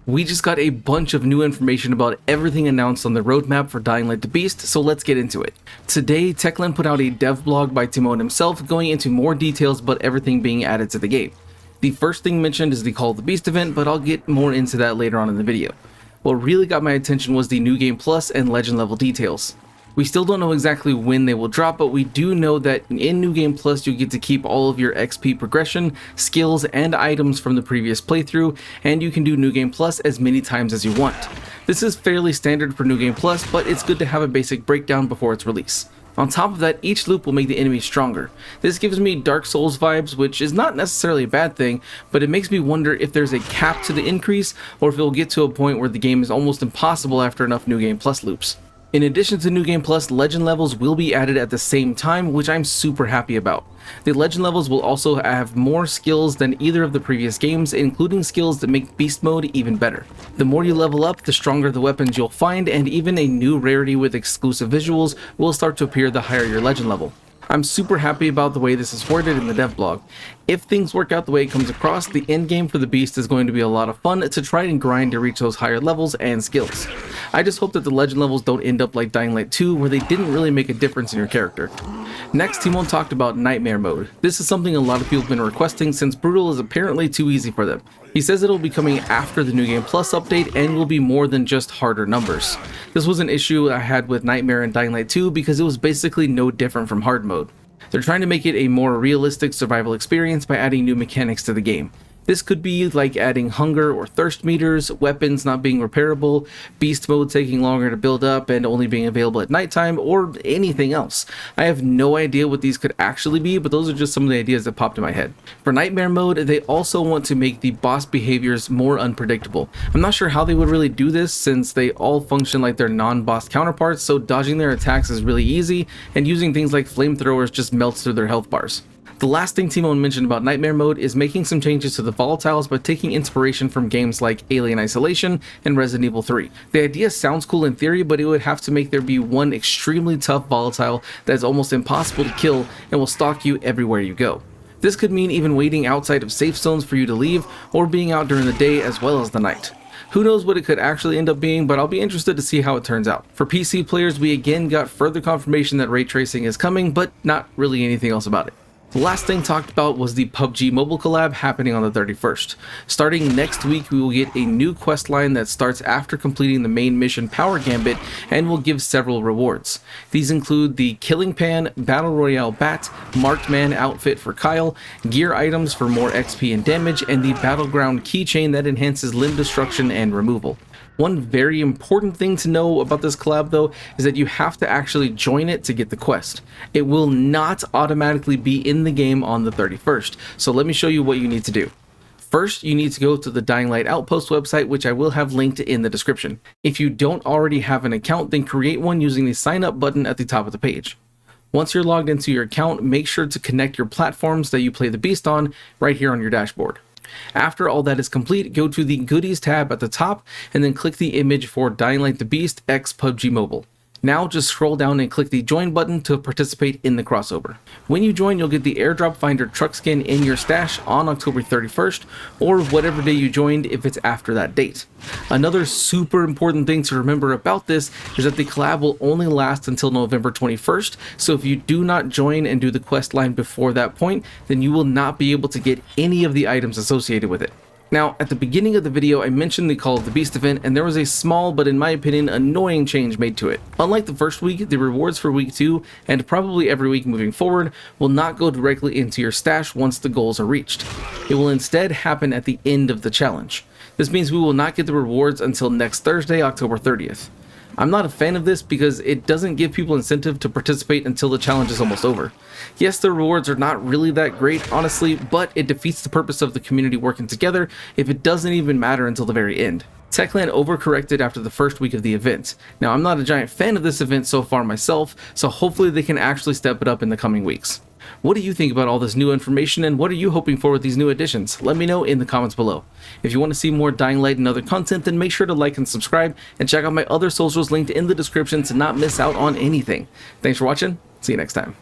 We just got a bunch of new information about everything announced on the roadmap for Dying Light the Beast, so let's get into it. Today, Techland put out a dev blog by Timon himself going into more details about everything being added to the game. The first thing mentioned is the Call of the Beast event, but I'll get more into that later on in the video. What really got my attention was the New Game Plus and Legend level details. We still don't know exactly when they will drop, but we do know that in New Game Plus you get to keep all of your XP progression, skills, and items from the previous playthrough, and you can do New Game Plus as many times as you want. This is fairly standard for New Game Plus, but it's good to have a basic breakdown before its release. On top of that, each loop will make the enemy stronger. This gives me Dark Souls vibes, which is not necessarily a bad thing, but it makes me wonder if there's a cap to the increase, or if it will get to a point where the game is almost impossible after enough New Game Plus loops. In addition to New Game Plus, Legend levels will be added at the same time, which I'm super happy about. The Legend levels will also have more skills than either of the previous games, including skills that make Beast Mode even better. The more you level up, the stronger the weapons you'll find, and even a new rarity with exclusive visuals will start to appear the higher your Legend level. I'm super happy about the way this is worded in the dev blog. If things work out the way it comes across, the end game for the Beast is going to be a lot of fun to try and grind to reach those higher levels and skills. I just hope that the Legend levels don't end up like Dying Light 2, where they didn't really make a difference in your character. Next, Timon talked about Nightmare Mode. This is something a lot of people have been requesting since Brutal is apparently too easy for them. He says it'll be coming after the New Game Plus update and will be more than just harder numbers. This was an issue I had with Nightmare and Dying Light 2 because it was basically no different from hard mode. They're trying to make it a more realistic survival experience by adding new mechanics to the game. This could be like adding hunger or thirst meters, weapons not being repairable, beast mode taking longer to build up and only being available at nighttime, or anything else. I have no idea what these could actually be, but those are just some of the ideas that popped in my head. For Nightmare Mode, they also want to make the boss behaviors more unpredictable. I'm not sure how they would really do this since they all function like their non-boss counterparts, so dodging their attacks is really easy, and using things like flamethrowers just melts through their health bars. The last thing Timon mentioned about Nightmare Mode is making some changes to the volatiles by taking inspiration from games like Alien Isolation and Resident Evil 3. The idea sounds cool in theory, but it would have to make there be one extremely tough volatile that is almost impossible to kill and will stalk you everywhere you go. This could mean even waiting outside of safe zones for you to leave, or being out during the day as well as the night. Who knows what it could actually end up being, but I'll be interested to see how it turns out. For PC players, we again got further confirmation that ray tracing is coming, but not really anything else about it. The last thing talked about was the PUBG mobile collab happening on the 31st. Starting next week, we will get a new quest line that starts after completing the main mission Power Gambit and will give several rewards. These include the Killing Pan, Battle Royale Bat, Marked Man outfit for Kyle, gear items for more XP and damage, and the Battleground keychain that enhances limb destruction and removal. One very important thing to know about this collab though is that you have to actually join it to get the quest. It will not automatically be in the game on the 31st, so let me show you what you need to do. First, you need to go to the Dying Light Outpost website, which I will have linked in the description. If you don't already have an account, then create one using the sign up button at the top of the page. Once you're logged into your account, make sure to connect your platforms that you play the Beast on right here on your dashboard. After all that is complete, go to the Goodies tab at the top and then click the image for Dying Light the Beast x PUBG Mobile. Now just scroll down and click the join button to participate in the crossover. When you join, you'll get the airdrop finder truck skin in your stash on October 31st or whatever day you joined if it's after that date. Another super important thing to remember about this is that the collab will only last until November 21st, so if you do not join and do the quest line before that point, then you will not be able to get any of the items associated with it. Now, at the beginning of the video, I mentioned the Call of the Beast event, and there was a small, but in my opinion, annoying change made to it. Unlike the first week, the rewards for week 2, and probably every week moving forward, will not go directly into your stash once the goals are reached. It will instead happen at the end of the challenge. This means we will not get the rewards until next Thursday, October 30th. I'm not a fan of this because it doesn't give people incentive to participate until the challenge is almost over. Yes, the rewards are not really that great, honestly, but it defeats the purpose of the community working together if it doesn't even matter until the very end. Techland overcorrected after the first week of the event. Now, I'm not a giant fan of this event so far myself, so hopefully they can actually step it up in the coming weeks. What do you think about all this new information, and what are you hoping for with these new additions? Let me know in the comments below. If you want to see more Dying Light and other content, then make sure to like and subscribe, and check out my other socials linked in the description to not miss out on anything. Thanks for watching. See you next time.